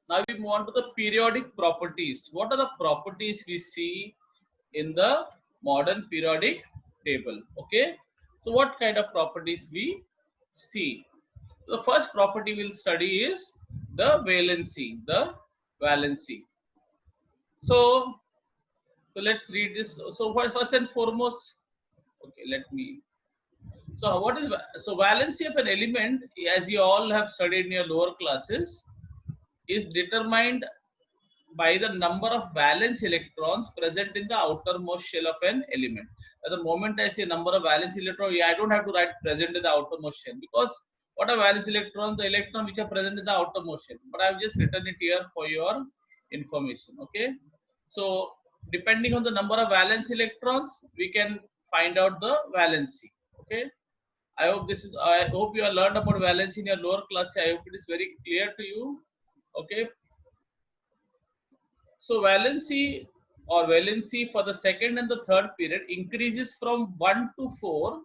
Now we move on to the periodic properties. What are the properties we see in the modern periodic table? Okay. So what kind of properties we see? The first property we'll study is the valency. The valency. So, so let's read this. So first and foremost, okay, let me. So what is valency of an element, as you all have studied in your lower classes, is determined by the number of valence electrons present in the outermost shell of an element. At the moment I say number of valence electrons, I don't have to write present in the outermost shell, because what are valence electrons? The electron which are present in the outermost shell. But I've just written it here for your information. Okay. So depending on the number of valence electrons, we can find out the valency. Okay. I hope you have learned about valency in your lower class. I hope it is very clear to you. Okay. So valency for the second and the third period increases from 1 to 4.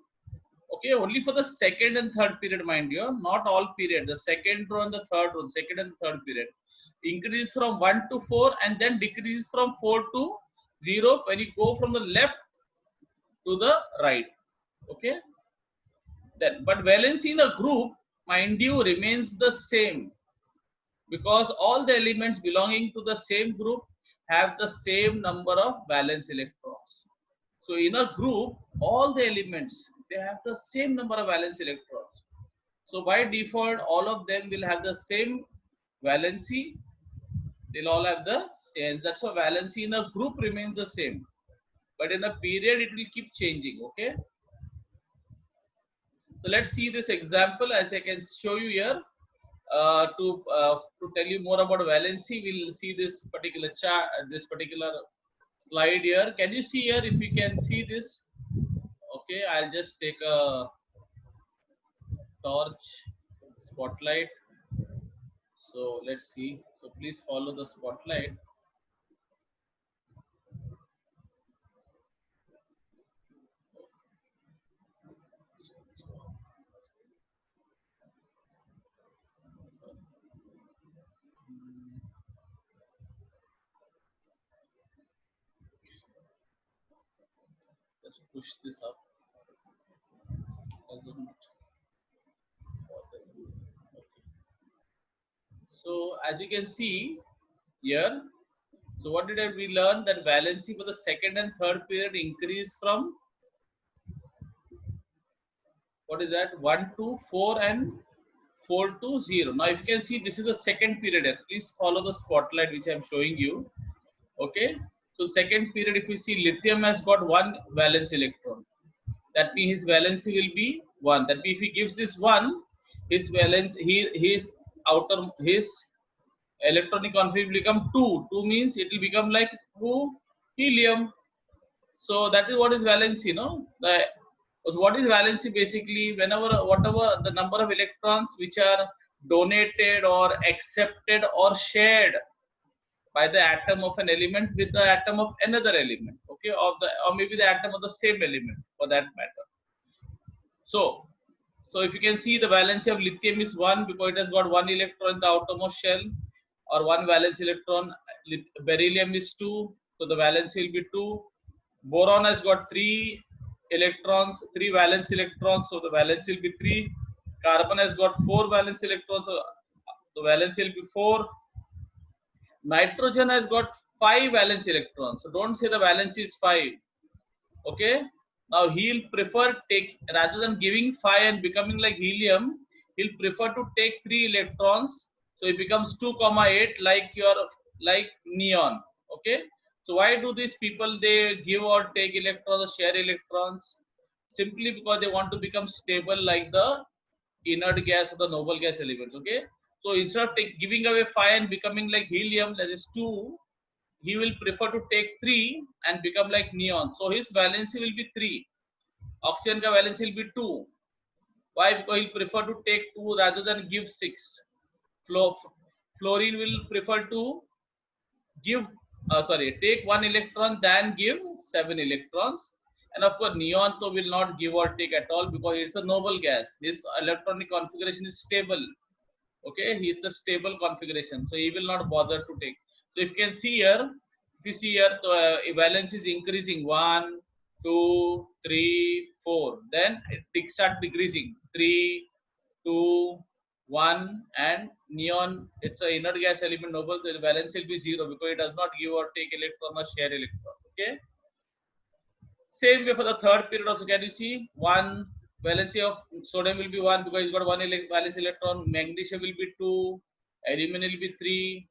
Okay, only for the second and third period, mind you, not all period. The second row and the third row, second and third period, increase from 1 to 4 and then decreases from 4 to 0 when you go from the left to the right. Okay, then but valency in a group, mind you, remains the same, because all the elements belonging to the same group have the same number of valence electrons. So in a group, all the elements, they have the same number of valence electrons. So by default, all of them will have the same valency. They'll all have the same. That's why valency in a group remains the same. But in a period, it will keep changing. Okay. So let's see this example as I can show you here. To tell you more about valency, we'll see this particular chart, this particular slide here. Can you see here? If you can see this, okay, I'll just take a torch, spotlight. So let's see. So please follow the spotlight. Just push this up. Doesn't bother you. Okay. So as you can see here, so what did we learn? That valency for the second and third period increased from, what is that, 1 to 4 and 4 to 0. Now if you can see, this is the second period. Please follow the spotlight which I am showing you. Okay. So second period, if you see, lithium has got one valence electron. That means his valency will be 1. That means if he gives this 1, his valence, his electronic config will become 2. 2 means it will become like who? Helium. So that is what is valency, no? So what is valency? Basically, whatever the number of electrons which are donated or accepted or shared by the atom of an element with the atom of another element, okay, or maybe the atom of the same element for that matter. So, if you can see, the valency of lithium is 1 because it has got 1 electron in the outermost shell, or 1 valence electron. Beryllium is 2, so the valency will be 2. Boron has got 3 electrons, 3 valence electrons, so the valency will be 3. Carbon has got 4 valence electrons, so the valency will be 4. Nitrogen has got 5 valence electrons, so don't say the valence is 5. Okay, now he'll prefer take, rather than giving 5 and becoming like helium, he'll prefer to take 3 electrons, so it becomes 2,8 like neon. Okay, so why do these people, they give or take electrons or share electrons? Simply because they want to become stable like the inert gas or the noble gas elements. Okay, so instead of giving away 5 and becoming like helium, that is 2, he will prefer to take 3 and become like neon. So his valency will be 3. Oxygen ka valency will be 2. Why? Because he'll prefer to take 2 rather than give 6. Fluorine will prefer to give, take 1 electron than give 7 electrons. And of course, neon though will not give or take at all because it's a noble gas. His electronic configuration is stable. Okay, he is the stable configuration, so he will not bother to take. So if you can see here, if you see here, the valence is increasing 1, 2, 3, 4. Then it start decreasing 3, 2, 1, and neon. It's a inert gas element noble. The valence will be 0 because it does not give or take electron or share electron. Okay. Same way for the third period also. Can you see one valency of sodium will be 1 because it's got one valence electron. Magnesium will be 2. Aluminum will be 3.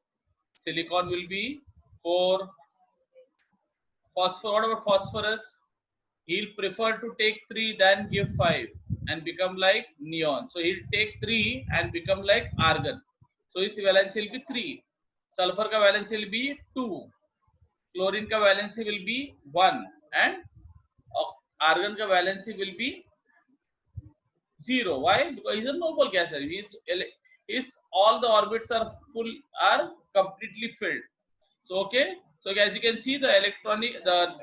Silicon will be 4. Phosphor, what about phosphorus? He'll prefer to take 3 than give 5 and become like neon. So he'll take 3 and become like argon. So his valence will be 3. Sulfur ka valence will be 2. Chlorine ka valence will be 1. And argon ka valence will be 0. Why? Because he's a noble gas. His all the orbits are full, are completely filled. So okay. So as you can see, the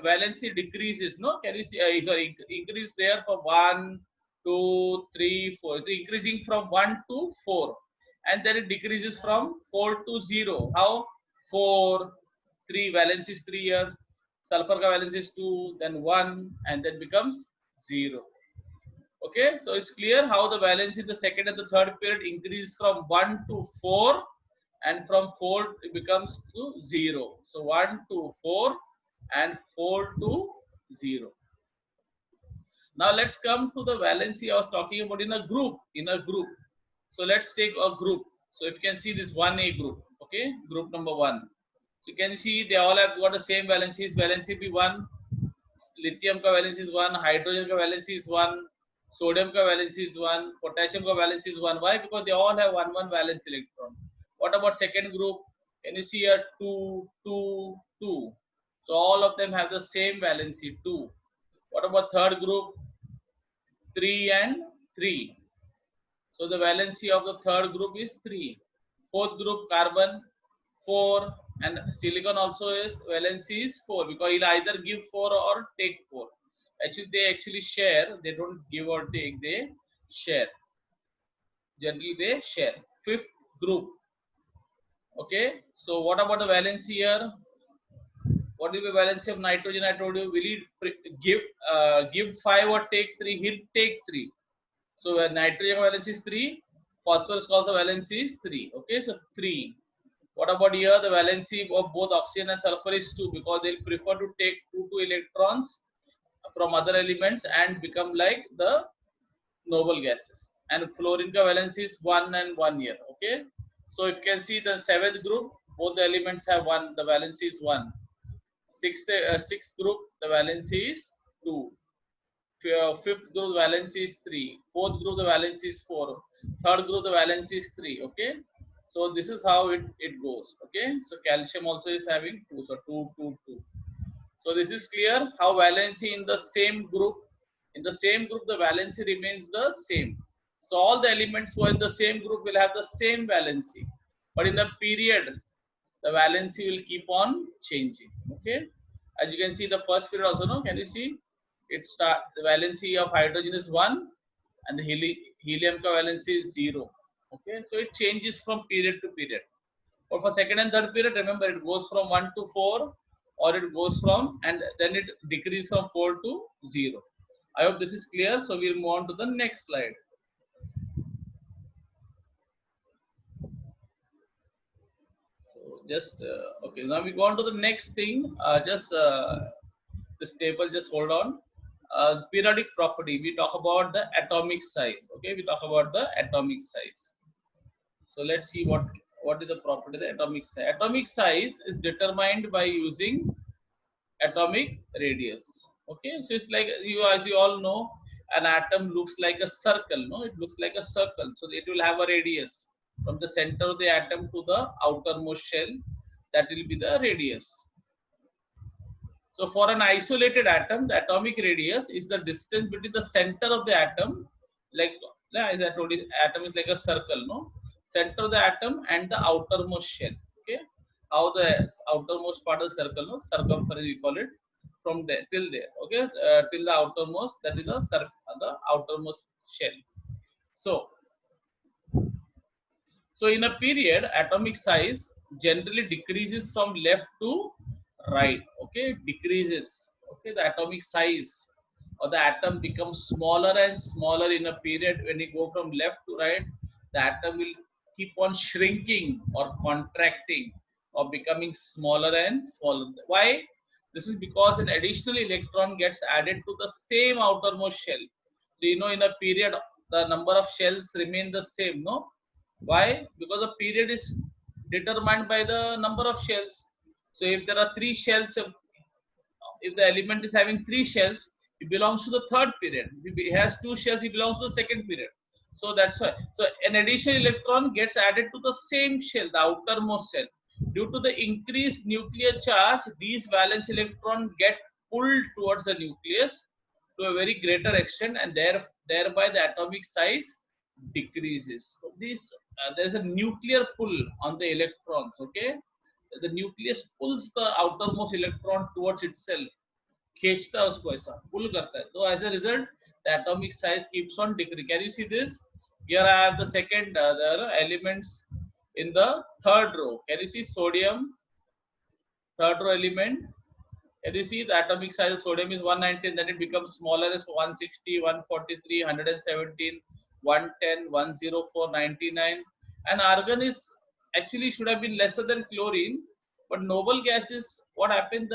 valency decreases. No, can you see? Sorry, increase there for 1, 2, 3, 4. It's increasing from 1 to 4, and then it decreases from 4 to 0. How? 4, 3 valence is 3 here. Sulfur ka valence is 2, then 1, and then becomes 0. Okay, so it's clear how the valence in the second and the third period increase from 1 to 4, and from 4 it becomes to 0. So 1 to 4 and 4 to 0. Now let's come to the valency I was talking about in a group. So let's take a group. So if you can see this 1A group, okay, group number 1. So you can see they all have got the same valencies. Valency be 1. Lithium ka valency is 1. Hydrogen ka valency is 1. Sodium ka valency is 1. Potassium ka valency is 1. Why? Because they all have 1 valence electron. What about second group? Can you see here 2, 2, 2? So all of them have the same valency 2. What about third group? 3 and 3. So the valency of the third group is 3. Fourth group carbon 4, and silicon also is valency is 4 because he'll either give 4 or take 4. Actually, they actually share. They don't give or take. They share. Generally, they share. Fifth group. Okay. So what about the valency here? What is the valency of nitrogen? I told you, will he give 5 or take 3? He'll take 3. So where nitrogen valency is 3, phosphorus also valency is 3. Okay, so 3. What about here? The valency of both oxygen and sulfur is 2 because they'll prefer to take 2 electrons from other elements and become like the noble gases. And fluorine ka valency is 1 and 1 here. Okay, so if you can see the seventh group, both the elements have 1. The valency is 1. Sixth group, the valency is 2. Fifth group, the valency is 3. Fourth group, the valency is 4. Third group, the valency is 3. Okay, so this is how it goes. Okay, so calcium also is having 2. So 2, 2, 2. So this is clear how valency in the same group. In the same group, the valency remains the same. So all the elements who are in the same group will have the same valency. But in the period, the valency will keep on changing. Okay, as you can see, the first period also. No, can you see? The valency of hydrogen is 1, and the helium ka valency is 0. Okay, so it changes from period to period. But for second and third period, remember it goes from 1 to 4, or it goes from, and then it decreases from 4 to 0. I hope this is clear. So we'll move on to the next slide. So just okay. Now we go on to the next thing. This table. Just hold on. Periodic property. We talk about the atomic size. Okay, we talk about the atomic size. So let's see what is the property of the atomic size. Atomic size is determined by using atomic radius. Okay, so it's like as you all know, an atom looks like a circle. No, it looks like a circle. So it will have a radius from the center of the atom to the outermost shell. That will be the radius. So for an isolated atom, the atomic radius is the distance between the center of the atom, like as I told you, atom is like a circle, no? Center of the atom and the outermost shell. Okay, how the outermost part of the circle, no? Circumference we call it, from there till there. Okay, till the outermost, that is the outermost shell. So So in a period, atomic size generally decreases from left to right. Okay, decreases. Okay, the atomic size or the atom becomes smaller and smaller in a period. When you go from left to right, the atom will keep on shrinking or contracting or becoming smaller and smaller. Why? This is because an additional electron gets added to the same outermost shell. So you know, in a period, the number of shells remain the same, no? Why? Because the period is determined by the number of shells. So if there are three shells, if the element is having three shells, it belongs to the third period. If it has two shells, it belongs to the second period. So that's why. So an additional electron gets added to the same shell, the outermost shell. Due to the increased nuclear charge, these valence electrons get pulled towards the nucleus to a very greater extent, and thereby the atomic size decreases. So this there's a nuclear pull on the electrons. Okay, the nucleus pulls the outermost electron towards itself, खींचता है उसको ऐसा, pull करता है. So as a result, the atomic size keeps on decreasing. Can you see this? Here I have the second the elements in the third row. Can you see sodium? Third row element. Can you see the atomic size of sodium is 119, then it becomes smaller as 160, 143, 117, 110, 104, 99. And argon is actually should have been lesser than chlorine, but noble gases, what happened?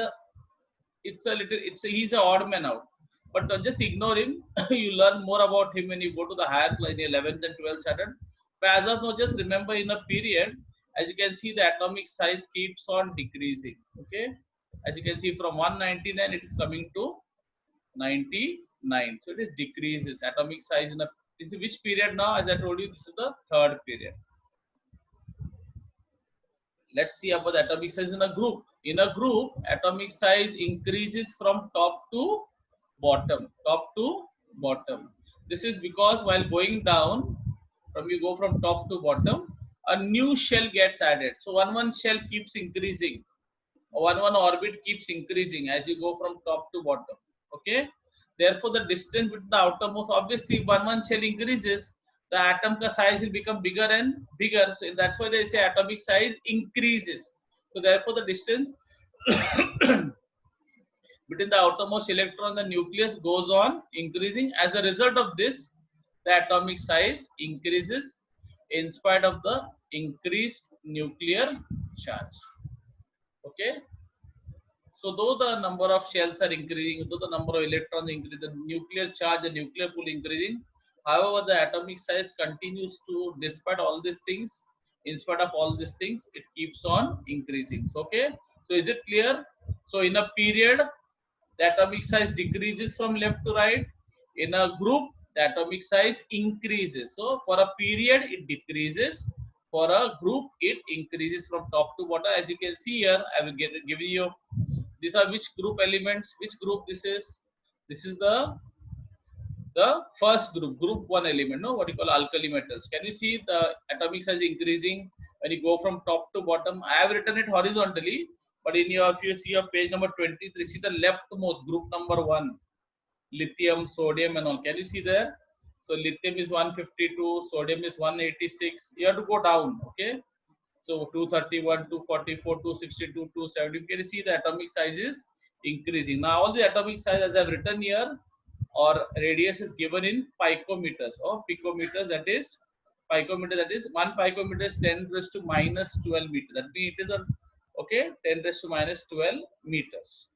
He's an odd man out. But just ignore him. You learn more about him when you go to the higher class, 11th and 12th standard. But as of now, just remember in a period, as you can see, the atomic size keeps on decreasing. Okay, as you can see, from 199 it is coming to 99. So it is decreases atomic size in a. This is which period now? As I told you, this is the third period. Let's see about the atomic size in a group. In a group, atomic size increases from top to bottom. Top to bottom. This is because while going down, from you go from top to bottom, a new shell gets added. So one shell keeps increasing. One orbit keeps increasing as you go from top to bottom. Okay. Therefore, the distance between the outermost, obviously, one shell increases, the atom size will become bigger and bigger. So that's why they say atomic size increases. So therefore, the distance between the outermost electron and the nucleus goes on increasing. As a result of this, the atomic size increases in spite of the increased nuclear charge. Okay. So though the number of shells are increasing, though the number of electrons increase, the nuclear charge, the nuclear pull increasing, however, the atomic size continues to, despite all these things, in spite of all these things, it keeps on increasing. So, okay. So is it clear? So in a period, the atomic size decreases from left to right. In a group, the atomic size increases. So for a period, it decreases. For a group, it increases from top to bottom. As you can see here, I will give you. These are which group elements? Which group this is? This is the first group, group 1 element. No, what you call alkali metals. Can you see the atomic size increasing when you go from top to bottom? I have written it horizontally, but in your, if you see your page number 23, see the leftmost group number 1, lithium, sodium, and all. Can you see there? So lithium is 152, sodium is 186. You have to go down. Okay. So 231, 244, 262, 270. Can you see the atomic size is increasing? Now all the atomic size, as I've written here, or radius is given in picometers or picometers. That is picometer. That is 1 picometer is 10 raised to minus 12 meters. That means it is a, okay, 10 raised to minus 12 meters.